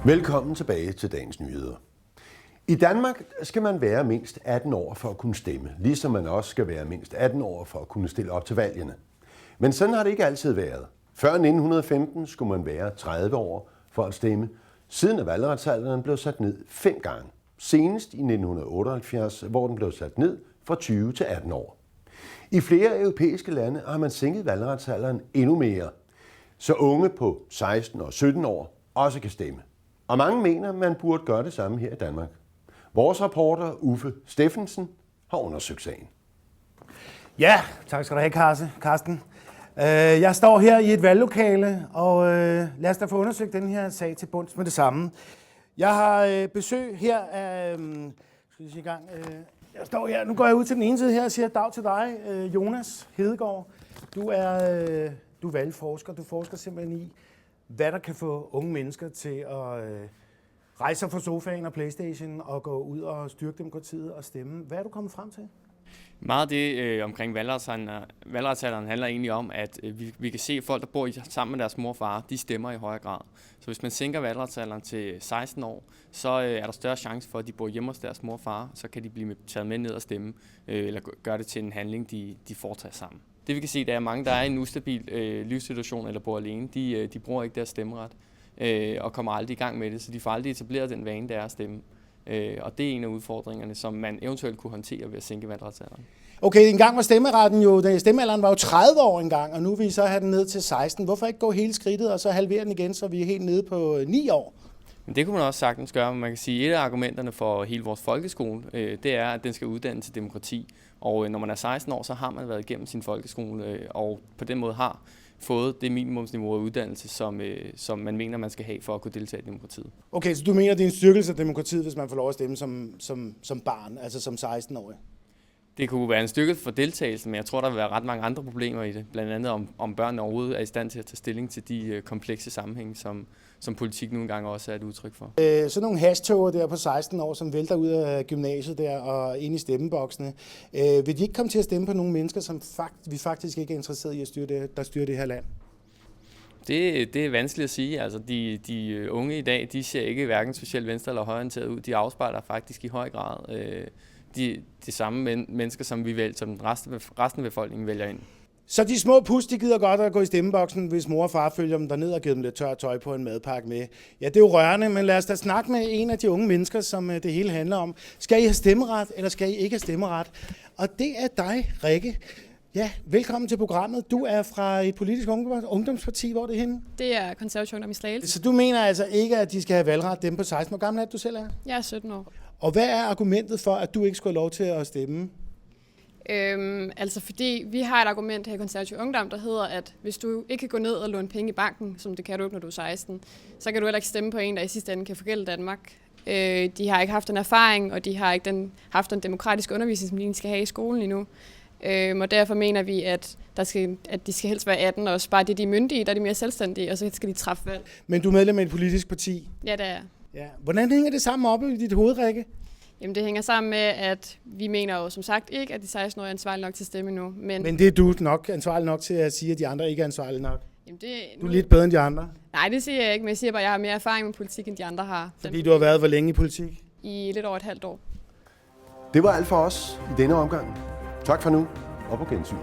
Velkommen tilbage til dagens nyheder. I Danmark skal man være mindst 18 år for at kunne stemme, ligesom man også skal være mindst 18 år for at kunne stille op til valgene. Men sådan har det ikke altid været. Før 1915 skulle man være 30 år for at stemme, siden valgretsalderen blev sat ned 5 gange. Senest i 1978, hvor den blev sat ned fra 20 til 18 år. I flere europæiske lande har man sænket valgretsalderen endnu mere, så unge på 16 og 17 år også kan stemme. Og mange mener, man burde gøre det samme her i Danmark. Vores reporter Uffe Steffensen har undersøgt sagen. Ja, tak skal du have, Carsten. Jeg står her i et valglokale, og lad os da få undersøgt den her sag til bunds med det samme. Jeg har besøg her af... Skal vi sige i gang? Jeg står her, nu går jeg ud til den ene side her og siger dag til dig, Jonas Hedegaard. Du er valgforsker. Du forsker simpelthen i, hvad der kan få unge mennesker til at rejse sig fra sofaen og Playstation og gå ud og styrke demokratiet og stemme. Hvad er du kommet frem til? Meget af det omkring valgretsalderen handler egentlig om, at vi kan se, at folk, der bor sammen med deres mor og far, de stemmer i højere grad. Så hvis man sænker valgretsalderen til 16 år, så er der større chance for, at de bor hjemme hos deres mor og far, så kan de blive taget med ned og stemme, eller gøre det til en handling, de foretager sammen. Det vi kan se, det er, at mange, der er i en ustabil livssituation eller bor alene, de bruger ikke deres stemmeret og kommer aldrig i gang med det, så de får aldrig etableret den vane, der er at stemme. Og det er en af udfordringerne, som man eventuelt kunne håndtere ved at sænke valgretsalderen. Okay, engang var stemmealderen var jo 30 år engang, og nu vil I så have den ned til 16. Hvorfor ikke gå hele skridtet og så halvere den igen, så vi er helt nede på 9 år? Men det kunne man også sagtens gøre. Man kan sige, at et af argumenterne for hele vores folkeskole, det er, at den skal uddanne til demokrati. Og når man er 16 år, så har man været igennem sin folkeskole, og på den måde har fået det minimumsniveau af uddannelse, som man mener, man skal have for at kunne deltage i demokratiet. Okay, så du mener, det er en styrkelse af demokratiet, hvis man får lov at stemme som barn, altså som 16-årig? Det kunne være en styrkelse for deltagelsen, men jeg tror, der vil være ret mange andre problemer i det. Blandt andet om børnene overhovedet er i stand til at tage stilling til de komplekse sammenhænge, som politik nogle gange også er et udtryk for. Sådan nogle hashtoger der på 16 år, som vælter ud af gymnasiet der og ind i stemmeboksene. Vil de ikke komme til at stemme på nogle mennesker, som vi faktisk ikke er interesseret i at styre det her land? Det er vanskeligt at sige. Altså, de unge i dag, de ser ikke hverken specielt venstre- eller højreorienteret ud. De afspejler faktisk i høj grad de samme mennesker, som vi vælger, som resten af befolkningen vælger ind. Så de små pus, de gider godt at gå i stemmeboksen, hvis mor og far følger dem derned og giver dem lidt tørt tøj på en madpakke med. Ja, det er jo rørende, men lad os da snakke med en af de unge mennesker, som det hele handler om. Skal I have stemmeret, eller skal I ikke have stemmeret? Og det er dig, Rikke. Ja, velkommen til programmet. Du er fra et politisk ungdomsparti. Hvor er det henne? Det er Konservativ Ungdom i Slagelse. Så du mener altså ikke, at de skal have valgret, dem på 16 år? Hvor gammel er du selv er? Jeg er 17 år. Og hvad er argumentet for, at du ikke skulle have lov til at stemme? Altså fordi vi har et argument her i Konservativ Ungdom, der hedder, at hvis du ikke kan gå ned og låne penge i banken, som det kan du ikke, når du er 16, så kan du heller ikke stemme på en, der i sidste ende kan forgælde Danmark. De har ikke haft den erfaring, og de har ikke haft den demokratiske undervisning, som de skal have i skolen endnu. Og derfor mener vi, at de skal helst være 18, og bare det, de er myndige, der er de mere selvstændige, og så skal de træffe valg. Men du er medlem af et politisk parti? Ja, det er. Ja. Hvordan hænger det sammen op i dit hoved, Rikke? Jamen, det hænger sammen med, at vi mener jo som sagt ikke, at de 16-årige er ansvarlige nok til at stemme nu. Men det er du nok ansvarlig nok til at sige, at de andre ikke er ansvarlige nok? Jamen du er lidt bedre end de andre? Nej, det siger jeg ikke, men jeg siger bare, at jeg har mere erfaring med politik, end de andre har. Fordi du har været hvor længe i politik? I lidt over et halvt år. Det var alt for os i denne omgang. Tak for nu, og på gensyn.